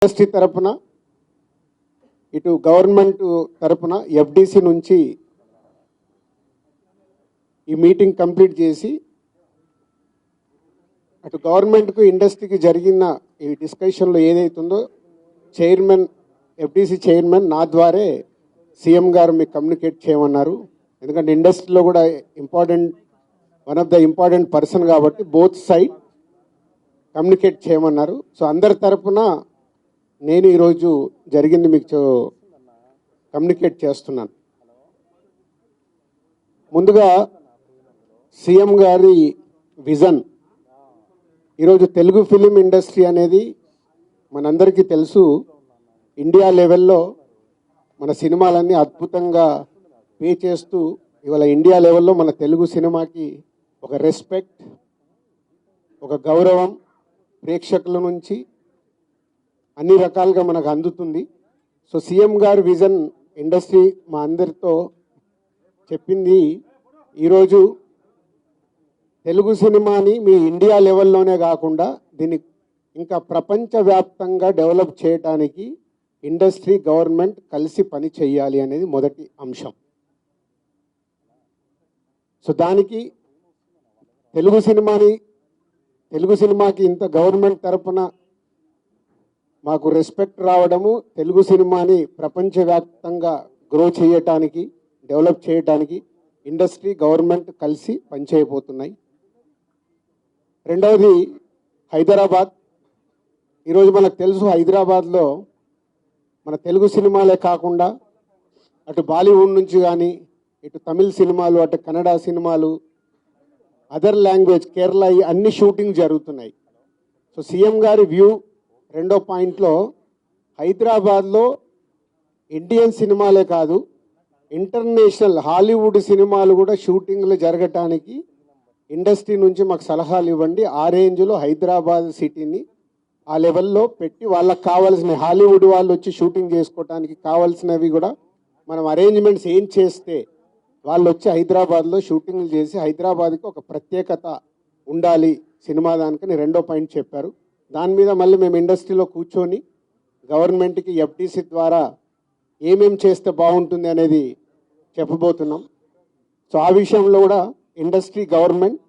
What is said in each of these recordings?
Industry తరపున ఇటు government తరపున ఎఫ్డిసి నుంచి ఈ మీటింగ్ కంప్లీట్ చేసి అటు గవర్నమెంట్కు ఇండస్ట్రీకి జరిగిన ఈ డిస్కషన్లో ఏదైతుందో చైర్మన్ ఎఫ్డిసి చైర్మన్ నా ద్వారే సీఎం గారు మీకు కమ్యూనికేట్ చేయమన్నారు. ఎందుకంటే ఇండస్ట్రీలో కూడా one of the important person కాబట్టి బోత్ సైడ్ కమ్యూనికేట్ చేయమన్నారు. సో అందరి తరపున నేను ఈరోజు జరిగింది మీకు కమ్యూనికేట్ చేస్తున్నాను. ముందుగా సీఎం గారి విజన్. ఈరోజు తెలుగు ఫిలిం ఇండస్ట్రీ అనేది మనందరికీ తెలుసు, ఇండియా లెవెల్లో మన సినిమాలన్నీ అద్భుతంగా పే చేస్తూ ఇవాళ ఇండియా లెవెల్లో మన తెలుగు సినిమాకి ఒక రెస్పెక్ట్, ఒక గౌరవం ప్రేక్షకుల నుంచి అన్ని రకాలుగా మనకు అందుతుంది. సో సీఎం గారి విజన్ ఇండస్ట్రీ మా అందరితో చెప్పింది, ఈరోజు తెలుగు సినిమాని మీ ఇండియా లెవెల్లోనే కాకుండా దీన్ని ఇంకా ప్రపంచవ్యాప్తంగా డెవలప్ చేయడానికి ఇండస్ట్రీ గవర్నమెంట్ కలిసి పని చేయాలి అనేది మొదటి అంశం. సో దానికి తెలుగు సినిమాకి ఇంత గవర్నమెంట్ తరపున మాకు రెస్పెక్ట్ రావడము, తెలుగు సినిమాని ప్రపంచవ్యాప్తంగా గ్రో చేయటానికి, డెవలప్ చేయటానికి ఇండస్ట్రీ గవర్నమెంట్ కలిసి పనిచేయబోతున్నాయి. రెండవది హైదరాబాద్. ఈరోజు మనకు తెలుసు, హైదరాబాద్లో మన తెలుగు సినిమాలే కాకుండా అటు బాలీవుడ్ నుంచి కానీ, ఇటు తమిళ్ సినిమాలు, అటు కన్నడ సినిమాలు, అదర్ లాంగ్వేజ్, కేరళ, అన్ని షూటింగ్ జరుగుతున్నాయి. సో సీఎం గారి వ్యూ రెండో పాయింట్లో, హైదరాబాద్లో ఇండియన్ సినిమాలే కాదు, ఇంటర్నేషనల్ హాలీవుడ్ సినిమాలు కూడా షూటింగ్లు జరగటానికి ఇండస్ట్రీ నుంచి మాకు సలహాలు ఇవ్వండి. ఆ రేంజ్లో హైదరాబాద్ సిటీని ఆ లెవెల్లో పెట్టి వాళ్ళకి కావాల్సిన హాలీవుడ్ వాళ్ళు వచ్చి షూటింగ్ చేసుకోవటానికి కావాల్సినవి కూడా మనం అరేంజ్మెంట్స్ ఏం చేస్తే వాళ్ళు వచ్చి హైదరాబాద్లో షూటింగ్లు చేసి హైదరాబాద్కి ఒక ప్రత్యేకత ఉండాలి సినిమా దానికని రెండో పాయింట్ చెప్పారు. దాని మీద మళ్ళీ మేము ఇండస్ట్రీలో కూర్చొని గవర్నమెంట్కి ఎఫ్డిసి ద్వారా ఏమేం చేస్తే బాగుంటుంది అనేది చెప్పబోతున్నాం. సో ఆ విషయంలో కూడా ఇండస్ట్రీ గవర్నమెంట్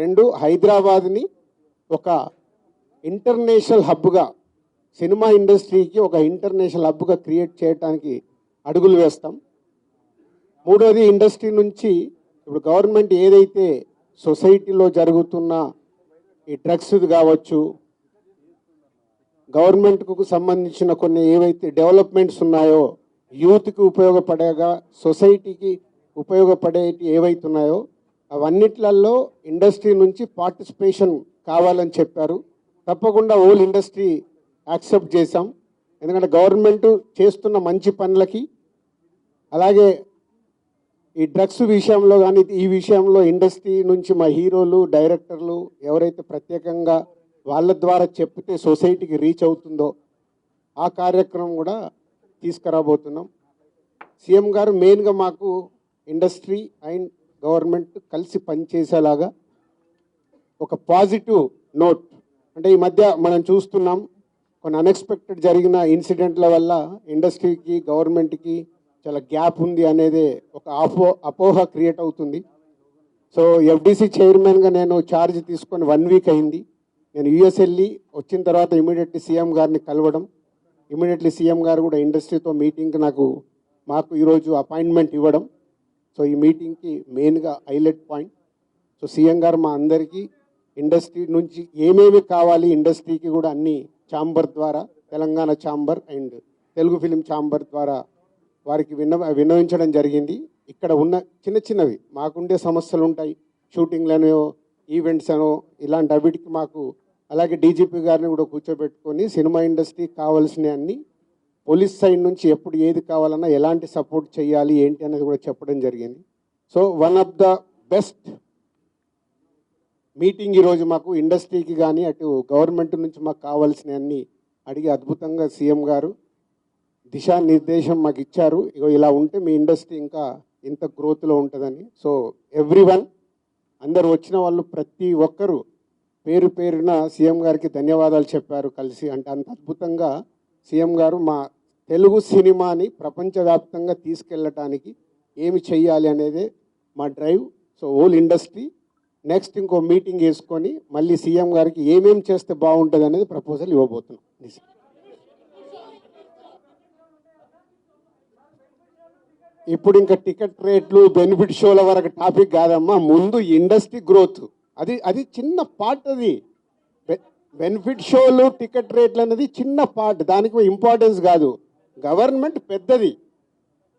రెండు హైదరాబాద్ని ఒక ఇంటర్నేషనల్ హబ్గా, సినిమా ఇండస్ట్రీకి ఒక ఇంటర్నేషనల్ హబ్గా క్రియేట్ చేయడానికి అడుగులు వేస్తాం. మూడోది ఇండస్ట్రీ నుంచి ఇప్పుడు గవర్నమెంట్ ఏదైతే సొసైటీలో జరుగుతున్న ఈ డ్రగ్స్ కావచ్చు, గవర్నమెంట్కు సంబంధించిన కొన్ని ఏవైతే డెవలప్మెంట్స్ ఉన్నాయో, యూత్కి ఉపయోగపడేగా సొసైటీకి ఉపయోగపడేటి ఏవైతున్నాయో అవన్నిట్లలో ఇండస్ట్రీ నుంచి పార్టిసిపేషన్ కావాలని చెప్పారు. తప్పకుండా ఓల్ ఇండస్ట్రీ యాక్సెప్ట్ చేశాం. ఎందుకంటే గవర్నమెంట్ చేస్తున్న మంచి పనులకి, అలాగే ఈ డ్రగ్స్ విషయంలో కానీ ఈ విషయంలో ఇండస్ట్రీ నుంచి మా హీరోలు, డైరెక్టర్లు ఎవరైతే ప్రత్యేకంగా వాళ్ళ ద్వారా చెప్తే సొసైటీకి రీచ్ అవుతుందో ఆ కార్యక్రమం కూడా తీసుకురాబోతున్నాం. సీఎం గారు మెయిన్గా మాకు ఇండస్ట్రీ అండ్ గవర్నమెంట్ కలిసి పనిచేసేలాగా ఒక పాజిటివ్ నోట్, అంటే ఈ మధ్య మనం చూస్తున్నాం కొన్ని అన్ఎక్స్పెక్టెడ్ జరిగిన ఇన్సిడెంట్ల వల్ల ఇండస్ట్రీకి గవర్నమెంట్కి చాలా గ్యాప్ ఉంది అనేది ఒక అపోహ క్రియేట్ అవుతుంది. సో ఎఫ్డిసి చైర్మన్గా నేను ఛార్జ్ తీసుకొని 1 వీక్ అయింది. నేను యూఎస్ వెళ్ళి వచ్చిన తర్వాత ఇమీడియట్లీ సీఎం గారిని కలవడం, ఇమీడియట్లీ సీఎం గారు కూడా ఇండస్ట్రీతో మీటింగ్కి మాకు ఈరోజు అపాయింట్మెంట్ ఇవ్వడం. సో ఈ మీటింగ్కి మెయిన్గా హైలైట్ పాయింట్. సో సీఎం గారు మా అందరికీ ఇండస్ట్రీ నుంచి ఏమేమి కావాలి, ఇండస్ట్రీకి కూడా అన్ని ఛాంబర్ ద్వారా, Telangana chamber and Telugu film chamber ద్వారా వారికి విన్నవించడం జరిగింది. ఇక్కడ ఉన్న చిన్నవి మాకుండే సమస్యలు ఉంటాయి, షూటింగ్లనో ఈవెంట్స్ అనో ఇలాంటి అవిటికి మాకు, అలాగే డీజీపీ గారిని కూడా కూర్చోబెట్టుకొని సినిమా ఇండస్ట్రీకి కావాల్సిన అన్ని, పోలీస్ సైడ్ నుంచి ఎప్పుడు ఏది కావాలన్నా ఎలాంటి సపోర్ట్ చేయాలి ఏంటి అనేది కూడా చెప్పడం జరిగింది. So one of the best meeting ఈరోజు మాకు ఇండస్ట్రీకి కానీ అటు గవర్నమెంట్ నుంచి మాకు కావాల్సిన అన్ని అడిగి అద్భుతంగా సీఎం గారు దిశానిర్దేశం మాకు ఇచ్చారు. ఇగో ఇలా ఉంటే మీ ఇండస్ట్రీ ఇంకా ఇంత గ్రోత్లో ఉంటుందని. సో ఎవ్రీవన్, అందరు వచ్చిన వాళ్ళు ప్రతి ఒక్కరూ పేరు పేరున సీఎం గారికి ధన్యవాదాలు చెప్పారు కలిసి. అంటే అంత అద్భుతంగా సీఎం గారు మా తెలుగు సినిమాని ప్రపంచవ్యాప్తంగా తీసుకెళ్ళటానికి ఏమి చెయ్యాలి అనేది మా drive. So whole industry next ఇంకో మీటింగ్ వేసుకొని మళ్ళీ సీఎం గారికి ఏమేమి చేస్తే బాగుంటుంది అనేది ప్రపోజల్ ఇవ్వబోతున్నాం. ఇప్పుడు ఇంకా టికెట్ రేట్లు బెనిఫిట్ షోల వరకు టాపిక్ కాదమ్మా, ముందు ఇండస్ట్రీ గ్రోత్ అది చిన్న పార్ట్. అది బెనిఫిట్ షోలు టికెట్ రేట్లు అనేది చిన్న పార్ట్, దానికి ఇంపార్టెన్స్ కాదు. గవర్నమెంట్ పెద్దది,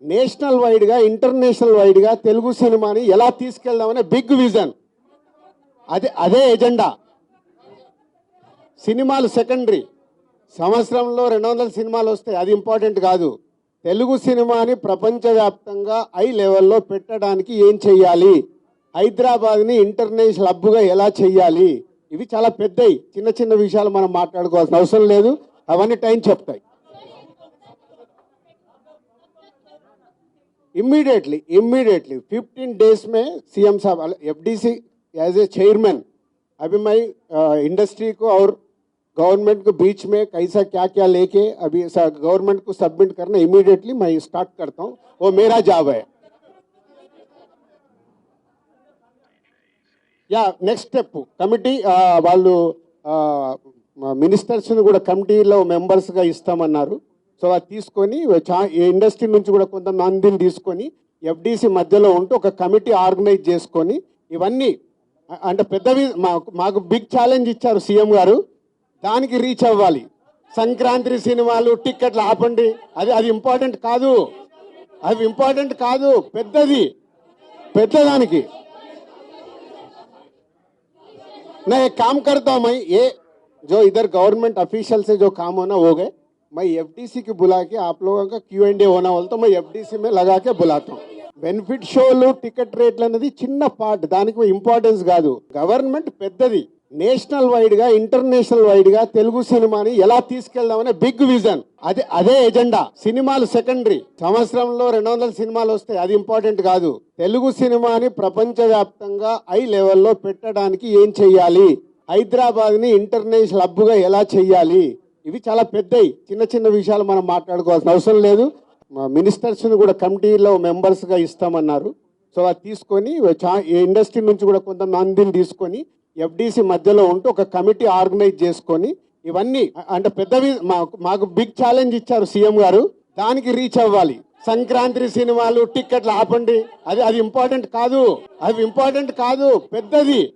నేషనల్ వైడ్గా ఇంటర్నేషనల్ వైడ్గా తెలుగు సినిమాని ఎలా తీసుకెళ్దామనే బిగ్ విజన్, అదే ఎజెండా. సినిమాలు సెకండరీ, సంవత్సరంలో 200 సినిమాలు వస్తాయి, అది ఇంపార్టెంట్ కాదు. తెలుగు సినిమాని ప్రపంచవ్యాప్తంగా హై లెవెల్లో పెట్టడానికి ఏం చెయ్యాలి, హైదరాబాద్ని ఇంటర్నేషనల్ హబ్గా ఎలా చెయ్యాలి, ఇవి చాలా పెద్దవి. చిన్న చిన్న విషయాలు మనం మాట్లాడుకోవాల్సిన అవసరం లేదు, అవన్నీ టైం చెప్తాయి. इमीडिएटली 15 डेज में सीएम साहब एफडीसी एज ए चेयरमैन अभी मैं इंडस्ट्री को और गवर्नमेंट को बीच में कैसा क्या क्या लेके अभी गवर्नमेंट को सबमिट करना इमीडिएटली मैं स्टार्ट करता हूँ, वो मेरा जॉब है. యా నెక్స్ట్ స్టెప్ కమిటీ వాళ్ళు మినిస్టర్స్ని కూడా కమిటీలో మెంబర్స్గా ఇస్తామన్నారు. సో అది తీసుకొని ఇండస్ట్రీ నుంచి కూడా కొంతమందిని తీసుకొని ఎఫ్డీసీ మధ్యలో ఉంటూ ఒక కమిటీ ఆర్గనైజ్ చేసుకొని ఇవన్నీ అంటే పెద్దవి మాకు బిగ్ ఛాలెంజ్ ఇచ్చారు సీఎం గారు, దానికి రీచ్ అవ్వాలి. సంక్రాంతి సినిమాలు టిక్కెట్లు ఆపండి, అది ఇంపార్టెంట్ కాదు, అది ఇంపార్టెంట్ కాదు, పెద్దదానికి. मैं एक काम करता हूँ, मैं ये जो इधर गवर्नमेंट ऑफिशियल से जो काम होना हो गए, मैं एफडीसी की बुला के आप लोगों का Q&A होना बोलता हूँ, मैं एफडीसी में लगा के बुलाता हूँ. బెనిఫిట్ షోలు టికెట్ రేట్లు అనేది చిన్న పార్ట్, దానికి ఇంపార్టెన్స్ కాదు. గవర్నమెంట్ పెద్దది, నేషనల్ వైడ్గా ఇంటర్నేషనల్ వైడ్గా తెలుగు సినిమాని ఎలా తీసుకెళ్దామనే బిగ్ విజన్, అదే ఎజెండా. సినిమాలు సెకండరీ, సంవత్సరంలో 200 సినిమాలు వస్తాయి, అది ఇంపార్టెంట్ కాదు. తెలుగు సినిమాని ప్రపంచవ్యాప్తంగా హై లెవెల్లో పెట్టడానికి ఏం చెయ్యాలి, హైదరాబాద్ని ఇంటర్నేషనల్ హబ్గా ఎలా చెయ్యాలి, ఇవి చాలా పెద్దవి. చిన్న చిన్న విషయాలు మనం మాట్లాడుకోవాల్సిన అవసరం లేదు. మినిస్టర్స్ని కూడా కమిటీలో మెంబర్స్గా ఇస్తామన్నారు. సో అది తీసుకొని ఇండస్ట్రీ నుంచి కూడా కొంతమందిని తీసుకొని ఎఫ్డీసీ మధ్యలో ఉంటూ ఒక కమిటీ ఆర్గనైజ్ చేసుకొని ఇవన్నీ అంటే పెద్దవి మాకు బిగ్ ఛాలెంజ్ ఇచ్చారు సీఎం గారు, దానికి రీచ్ అవ్వాలి. సంక్రాంతి సినిమాలు టిక్కెట్లు ఆపండి, అది ఇంపార్టెంట్ కాదు, అది ఇంపార్టెంట్ కాదు, పెద్దది.